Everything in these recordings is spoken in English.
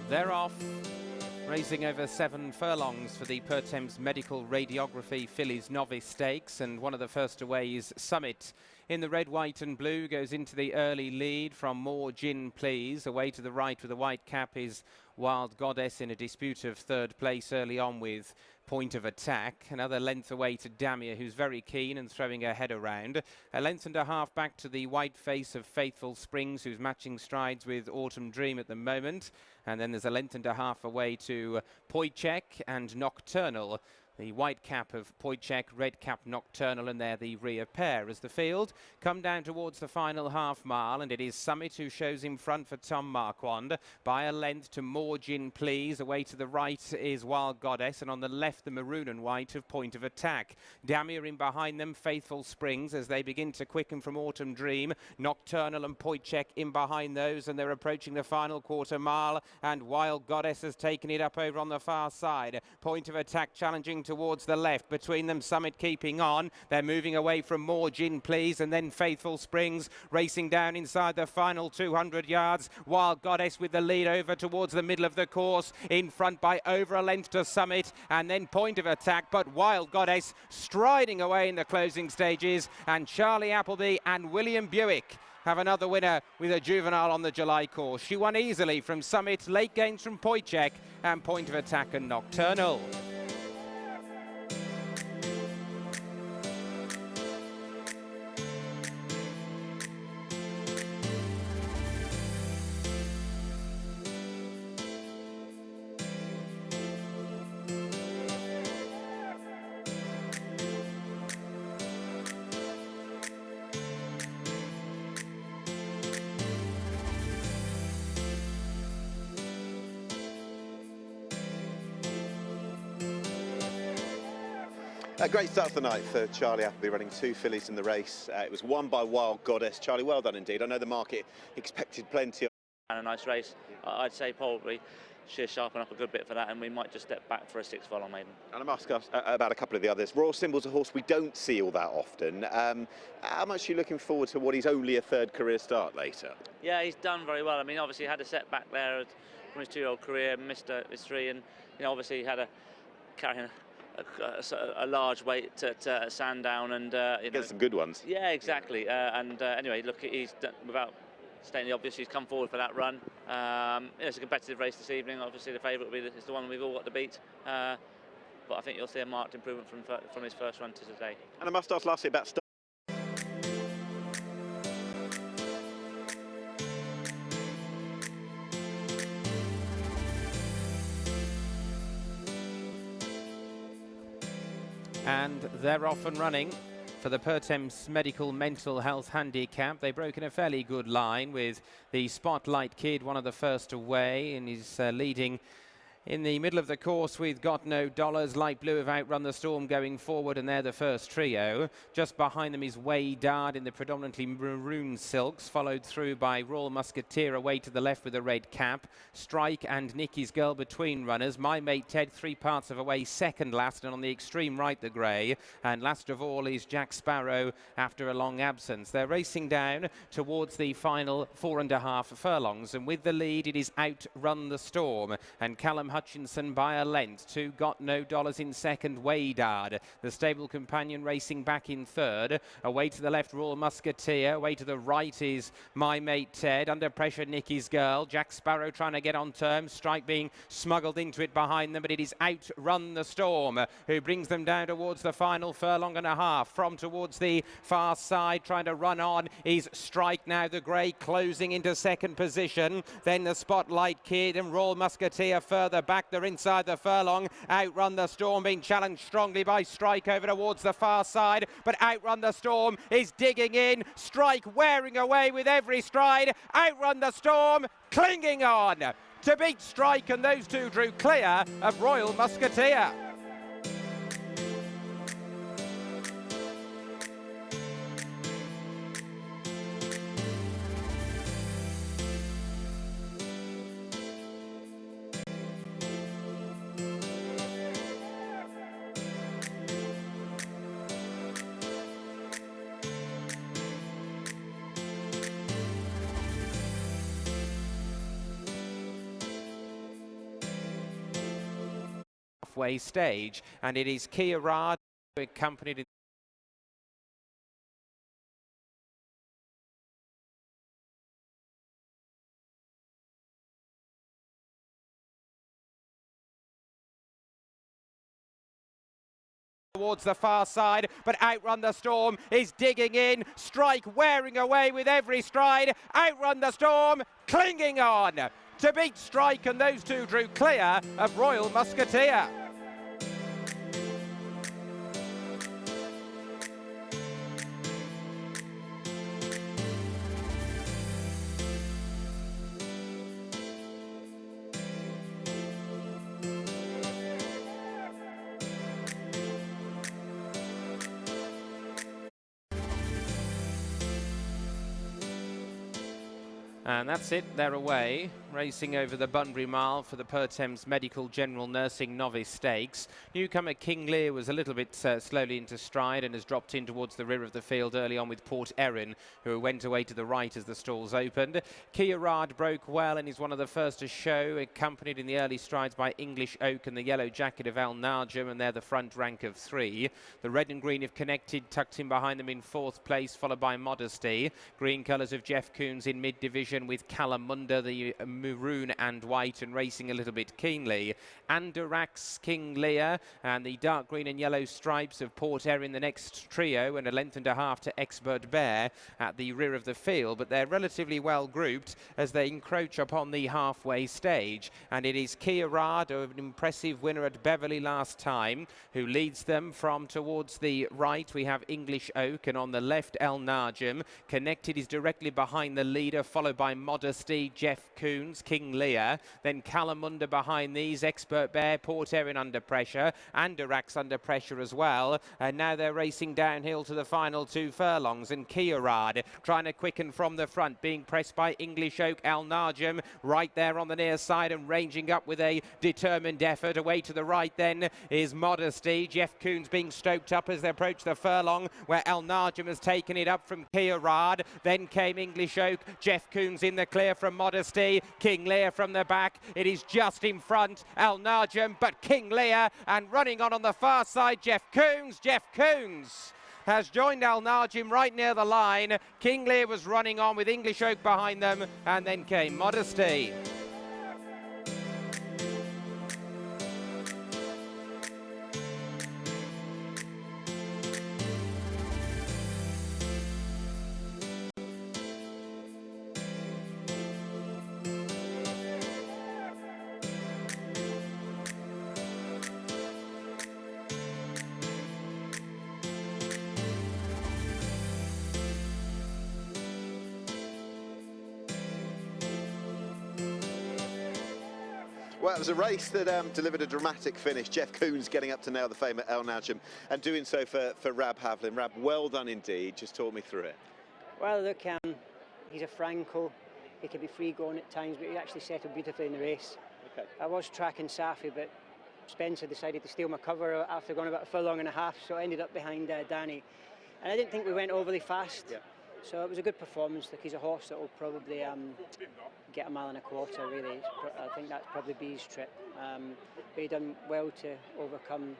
They're off, racing over 7 furlongs for the Per Thames Medical Radiography Fillies Novice Stakes, and one of the first away is Summit. In the red, white and blue, goes into the early lead from More Gin Please. Away to the right with the white cap is Wild Goddess in a dispute of third place early on with Point of Attack. Another length away to Damia, who's very keen and throwing her head around. A length and a half back to the white face of Faithful Springs, who's matching strides with Autumn Dream at the moment. And then there's a length and a half away to Poitchek and Nocturnal. The white cap of Poitchek, red cap Nocturnal, and they're the rear pair as the field come down towards the final half mile, and it is Summit who shows in front for Tom Marquand by a length to More Gin Please. Away to the right is Wild Goddess, and on the left the maroon and white of Point of Attack. Damia in behind them, Faithful Springs as they begin to quicken from Autumn Dream. Nocturnal and Poitchek in behind those, and they're approaching the final quarter mile, and Wild Goddess has taken it up over on the far side. Point of Attack challenging towards the left. Between them, Summit keeping on. They're moving away from More Gin Please, and then Faithful Springs racing down inside the final 200 yards. Wild Goddess with the lead over towards the middle of the course, in front by over a length to Summit, and then Point of Attack, but Wild Goddess striding away in the closing stages, and Charlie Appleby and William Buick have another winner with a juvenile on the July course. She won easily from Summit, late gains from Poitchek and Point of Attack and Nocturnal. A great start to the night for Charlie Appleby, running 2 fillies in the race. It was won by Wild Goddess. Charlie, well done indeed. I know the market expected plenty. And a nice race. I'd say probably she'll sharpen up a good bit for that, and we might just step back for a 6 furlong maiden. And I must ask about a couple of the others. Royal Symbol's a horse we don't see all that often. How much are you looking forward to what is only a third career start later? Yeah, he's done very well. I mean, obviously he had a setback there from his 2-year-old career, missed his 3, and obviously he had a carrying a large weight at Sandown, and Get some good ones. Yeah, exactly. Anyway, look, he's done, without stating the obvious, he's come forward for that run. It's a competitive race this evening. Obviously, the favourite will be is the one we've all got to beat. But I think you'll see a marked improvement from his first run to today. And I must ask lastly about start. And they're off and running for the Per Thames Medical Mental Health Handicap. They broke in a fairly good line with the Spotlight Kid, one of the first away, and he's leading in the middle of the course with Got No Dollars. Light Blue have outrun the storm going forward, and they're the first trio. Just behind them is Way Dard in the predominantly maroon silks, followed through by Royal Musketeer away to the left with a red cap. Strike and Nicky's Girl between runners. My Mate Ted 3 parts of away second last, and on the extreme right the grey. And last of all is Jack Sparrow after a long absence. They're racing down towards the final 4.5 furlongs, and with the lead it is Outrun the Storm and Callum Hutchinson by a length to Got No Dollars in second. Way Dard, the stable companion, racing back in third. Away to the left Royal Musketeer, away to the right is My Mate Ted. Under pressure Nicky's Girl. Jack Sparrow trying to get on terms. Strike being smuggled into it behind them, but it is Outrun the Storm who brings them down towards the final furlong and a half. From towards the far side trying to run on is Strike, now the grey, closing into second position. Then the Spotlight Kid and Royal Musketeer further back. They're inside the furlong. Outrun the Storm being challenged strongly by Strike over towards the far side, but Outrun the Storm is digging in. Strike wearing away with every stride. Outrun the Storm clinging on to beat Strike, and those two drew clear of Royal Musketeer. halfway stage, and it is NYRA accompanied towards the far side, but Outrun the Storm is digging in. Strike wearing away with every stride. Outrun the Storm clinging on to beat Strike, and those two drew clear of Royal Musketeer. And that's it, they're away, racing over the Bunbury Mile for the Perthames Medical General Nursing Novice Stakes. Newcomer King Lear was a little bit slowly into stride and has dropped in towards the rear of the field early on with Port Erin, who went away to the right as the stalls opened. NYRA broke well and is one of the first to show, accompanied in the early strides by English Oak and the yellow jacket of Al Najm, and they're the front rank of three. The red and green have connected, tucked in behind them in fourth place, followed by Modesty. Green colours of Jeff Coons in mid-division, with Calamunda, the maroon and white, and racing a little bit keenly. Andarax, King Lear, and the dark green and yellow stripes of Port Erin, the next trio, and a length and a half to Expert Bear at the rear of the field, but they're relatively well grouped as they encroach upon the halfway stage. And it is NYRA, an impressive winner at Beverley last time, who leads them from towards the right. We have English Oak, and on the left Al Najm. Connected is directly behind the leader, followed by Modesty, Jeff Coons, King Lear, then Calamunda behind these, Expert Bear, Port Erin under pressure, Andarax under pressure as well, and now they're racing downhill to the final 2 furlongs, and NYRA trying to quicken from the front, being pressed by English Oak. Al Najm right there on the near side and ranging up with a determined effort. Away to the right then is Modesty, Jeff Coons being stoked up as they approach the furlong, where Al Najm has taken it up from NYRA. Then came English Oak, Jeff Coons in the clear from Modesty, King Lear from the back. It is just in front, Al Najm, but King Lear, and running on the far side, Jeff Coons. Jeff Coons has joined Al Najm right near the line. King Lear was running on with English Oak behind them, and then came Modesty. Well, it was a race that delivered a dramatic finish. Jeff Coons getting up to nail the fame at Al Najm and doing so for Rab Havlin. Rab, well done indeed. Just talk me through it. Well, look, he's a Franco. He can be free going at times, but he actually settled beautifully in the race. Okay. I was tracking Safi, but Spencer decided to steal my cover after going about a furlong and a half, so I ended up behind Danny. And I didn't think we went overly fast. Yeah. So it was a good performance. Like, he's a horse that will probably get 1.25 miles, really. I think that'd probably be his trip. But he done well to overcome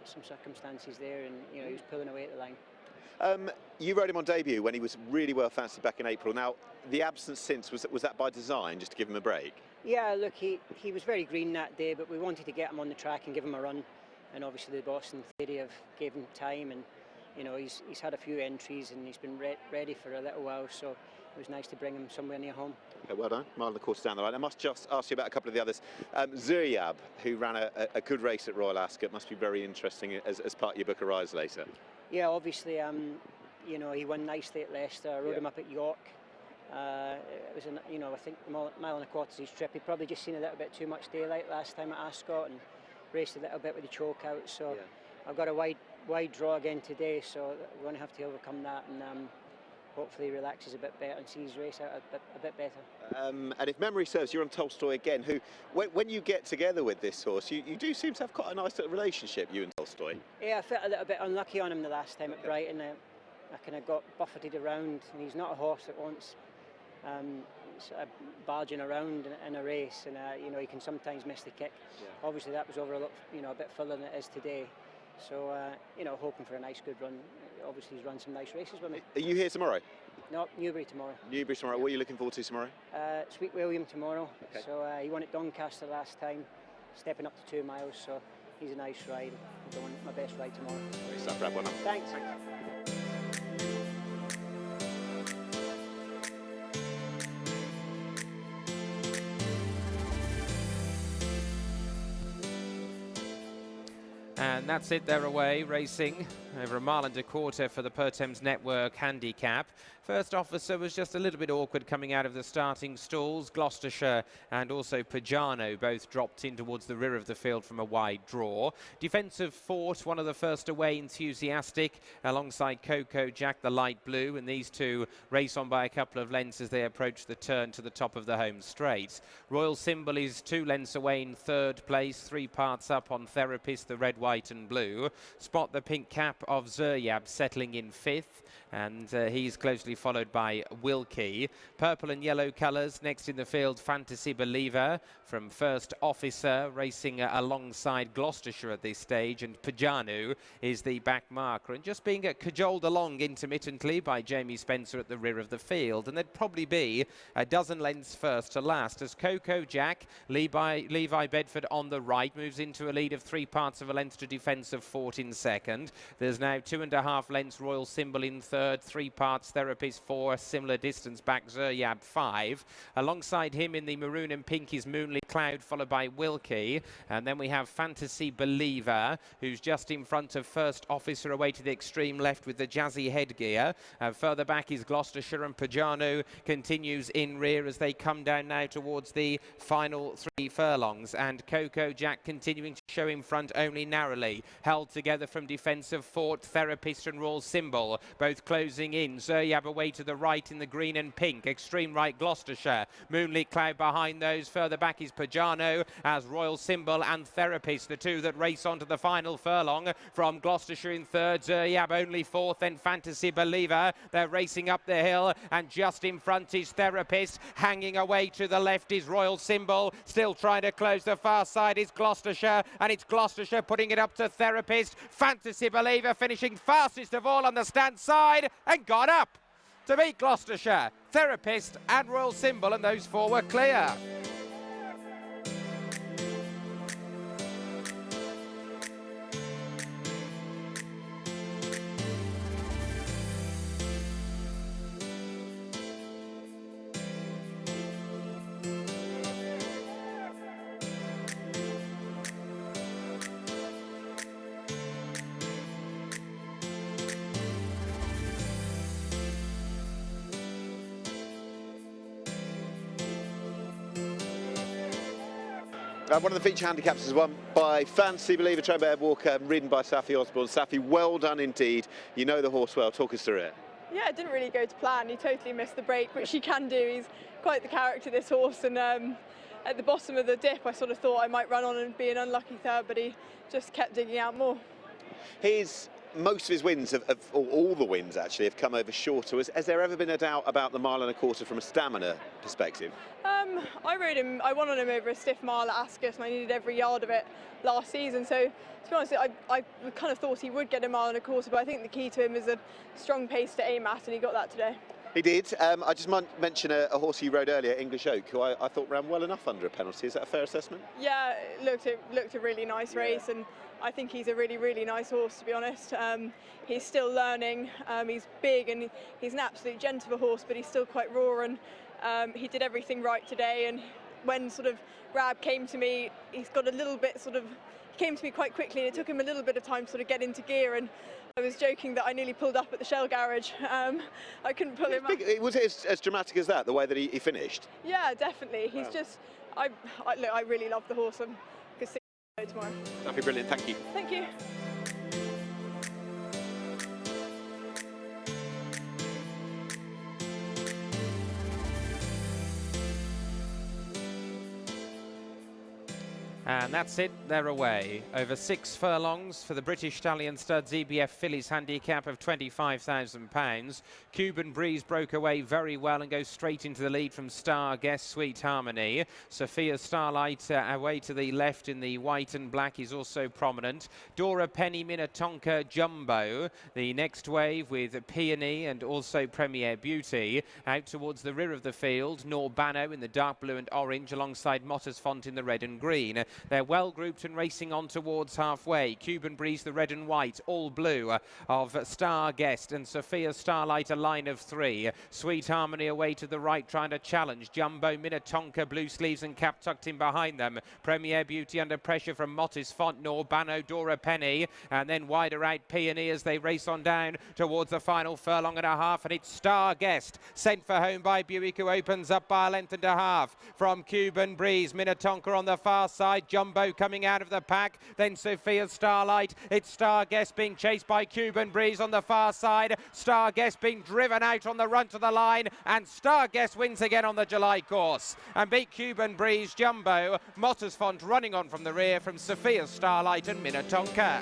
some circumstances there, and he was pulling away at the line. You rode him on debut when he was really well fancied back in April. Now, the absence since, was that by design, just to give him a break? Yeah, look, he was very green that day, but we wanted to get him on the track and give him a run. And obviously the Boston Theory gave him time, and he's had a few entries and he's been ready for a little while, so it was nice to bring him somewhere near home. Okay, well done. 1.25 miles down the line. I must just ask you about a couple of the others. Zuriab, who ran a good race at Royal Ascot, must be very interesting as part of your book of rides later. Yeah, obviously, he won nicely at Leicester. I rode him up at York. It was, I think 1.25 miles is his trip. He'd probably just seen a little bit too much daylight last time at Ascot and raced a little bit with the choke out. So I've got a wide draw again today, so we're going to have to overcome that, and hopefully he relaxes a bit better and sees his race out a bit better. And if memory serves, you're on Tolstoy again, who, when you get together with this horse, you do seem to have quite a nice little relationship, you and Tolstoy. Yeah, I felt a little bit unlucky on him the last time at Brighton. I kind of got buffeted around, and he's not a horse that wants barging around in a race, and you know, he can sometimes miss the kick. Yeah. Obviously, that was over a lot, you know, a bit fuller than it is today. So you know, hoping for a nice, good run. Obviously, he's run some nice races with me. Are you here tomorrow? No, Newbury tomorrow. Newbury tomorrow. Yeah. What are you looking forward to tomorrow? Sweet William tomorrow. Okay. So he won at Doncaster last time, stepping up to 2 miles. So he's a nice ride. I'm going my best ride tomorrow. Great stuff, Brad. Well done. Thanks. And that's it, they're away, racing over a mile and a quarter for the Pertemps Network handicap. First officer was just a little bit awkward coming out of the starting stalls. Gloucestershire and also Pajano both dropped in towards the rear of the field from a wide draw. Defensive Fort, one of the first away, enthusiastic, alongside Coco Jack, the light blue, and these two race on by a couple of lengths as they approach the turn to the top of the home straight. Royal Symbol is 2 lengths away in third place, 3 parts up on Therapist, the red, white and blue. Spot the pink cap of Zuryab settling in 5th, and he's closely followed by Wilkie. Purple and yellow colours next in the field, Fantasy Believer from First Officer, racing alongside Gloucestershire at this stage, and Pajanu is the back marker, and just being cajoled along intermittently by Jamie Spencer at the rear of the field. And there'd probably be a dozen lengths first to last as Coco Jack, Levi Bedford on the right, moves into a lead of 3 parts of a length to Defensive Fort in second. There's now 2.5 lengths Royal Symbol in third, 3 parts Therapist 4, similar distance back Zuryab 5. Alongside him in the maroon and pink is Moonlit Cloud, followed by Wilkie, and then we have Fantasy Believer, who's just in front of First Officer away to the extreme left with the jazzy headgear. Further back is Gloucestershire, and Pajano continues in rear as they come down now towards the final 3 furlongs, and Coco Jack continuing to show in front only narrowly, held together from Defensive Fort, Therapist and Royal Symbol, both closing in. Zuryab away to the right in the green and pink, extreme right Gloucestershire, Moonlit Cloud behind those. Further back is Pajano as Royal Symbol and Therapist, the 2 that race on to the final furlong. From Gloucestershire in third, Zuryab only 4th, then Fantasy Believer. They're racing up the hill, and just in front is Therapist. Hanging away to the left is Royal Symbol, still trying to close the far side is Gloucestershire, and it's Gloucestershire putting it up to Therapist. Fantasy Believer finishing fastest of all on the stand side and got up to beat Gloucestershire, Therapist and Royal Symbol, and those 4 were clear. One of the feature handicaps is won by Fantasy Believer, trained by Ed Walker, ridden by Safi Osborne. Safi, well done indeed. You know the horse well. Talk us through it. Yeah, it didn't really go to plan. He totally missed the break, which he can do. He's quite the character, this horse. And at the bottom of the dip, I sort of thought I might run on and be an unlucky third, but he just kept digging out more. Most of his wins, or all the wins actually, have come over shorter. Has there ever been a doubt about the 1.25 miles from a stamina perspective? I won on him over a stiff mile at Ascot, and I needed every yard of it last season. So, to be honest, I kind of thought he would get a 1.25 miles, but I think the key to him is a strong pace to aim at, and he got that today. He did. I just mention a horse you rode earlier, English Oak, who I thought ran well enough under a penalty. Is that a fair assessment? Yeah, it looked a really nice race, and I think he's a really, really nice horse, to be honest. He's still learning. He's big and he's an absolute gent of a horse, but he's still quite raw, and he did everything right today. And when sort of Rab came to me, he's got a little bit he came to me quite quickly, and it took him a little bit of time to sort of get into gear. And I was joking that I nearly pulled up at the Shell garage. I couldn't pull him up. Was it as dramatic as that, the way that he finished? Yeah, definitely. He's just, look, I really love the horse. I'm going to see him tomorrow. That'd be brilliant. Thank you. Thank you. And that's it, they're away. Over 6 furlongs for the British Stallion Studs EBF Fillies handicap of £25,000. Cuban Breeze broke away very well and goes straight into the lead from Star Guest Sweet Harmony. Sophia Starlight away to the left in the white and black is also prominent. Dora Penny Minnetonka Jumbo. The next wave with Peony and also Premier Beauty. Out towards the rear of the field, Norbano in the dark blue and orange alongside Motter's Font in the red and green. They're well grouped and racing on towards halfway. Cuban Breeze, the red and white, all blue of Star Guest and Sophia Starlight, a line of 3. Sweet Harmony away to the right, trying to challenge. Jumbo, Minnetonka, blue sleeves and cap tucked in behind them. Premier Beauty under pressure from Mottis Font, Norbano, Dora Penny, and then wider out Peony as they race on down towards the final furlong and a half, and it's Star Guest, sent for home by Buick, who opens up by a length and a half from Cuban Breeze. Minnetonka on the far side, Jumbo coming out of the pack, then Sophia Starlight. It's Star Guest being chased by Cuban Breeze on the far side. Star Guest being driven out on the run to the line, and Star Guest wins again on the July course and beat Cuban Breeze. Jumbo, Motter's Font running on from the rear from Sophia Starlight and Minnetonka.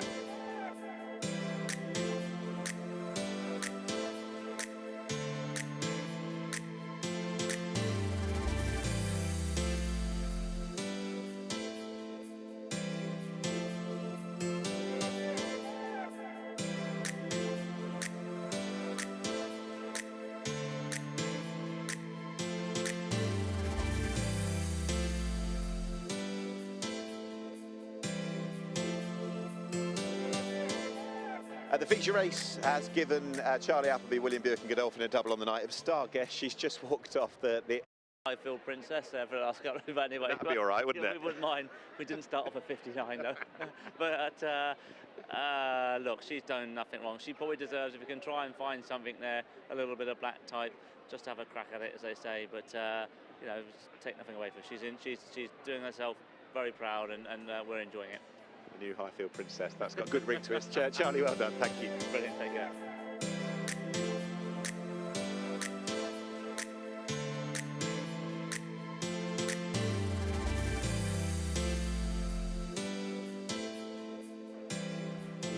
The feature race has given Charlie Appleby, William Buick and Godolphin a double on the night. It was Star Guest. She's just walked off the I feel princess there for the last couple of anyway. That'd be all right, wouldn't it? We wouldn't mind. We didn't start off at 59 though. But look, she's done nothing wrong. She probably deserves, if we can try and find something there, a little bit of black type, just have a crack at it, as they say. But you know, take nothing away from her. She's doing herself very proud, and we're enjoying it. The new Highfield Princess. That's got a good ring to it. Charlie, well done. Thank you. Brilliant. Take care.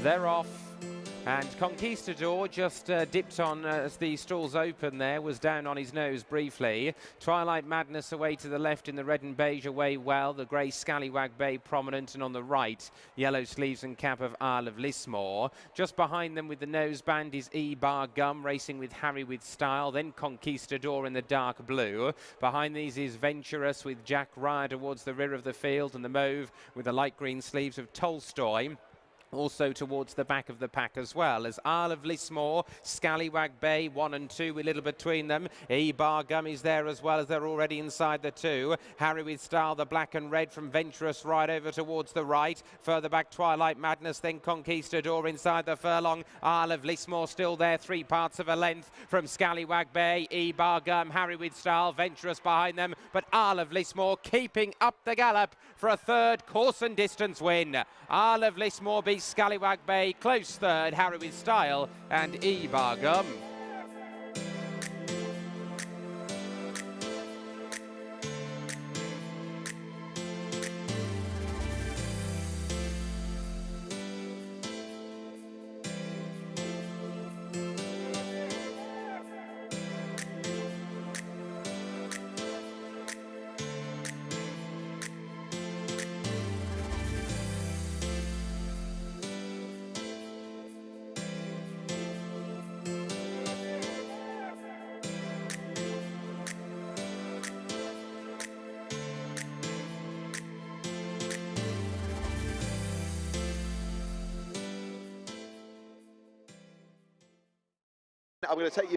They're off. And Conquistador just dipped on as the stalls open there, was down on his nose briefly. Twilight Madness away to the left in the red and beige away well. The grey Scallywag Bay prominent, and on the right, yellow sleeves and cap of Isle of Lismore. Just behind them with the noseband is E-Bar Gum racing with Harry with Style. Then Conquistador in the dark blue. Behind these is Venturous with Jack Ryer towards the rear of the field, and the mauve with the light green sleeves of Tolstoy. Also towards the back of the pack as well as Isle of Lismore, Scallywag Bay 1 and 2, a little between them. E-Bar Gum is there as well, as they're already inside the 2. Harry with Style, the black and red from Venturous right over towards the right. Further back Twilight Madness, then Conquistador inside the furlong. Isle of Lismore still there, 3 parts of a length from Scallywag Bay. E-Bar Gum, Harry with Style, Venturous behind them, but Isle of Lismore keeping up the gallop for a third course and distance win. Isle of Lismore beats Scallywag Bay, close third, Harry with Style and E-Bar Gum. I'm going to take you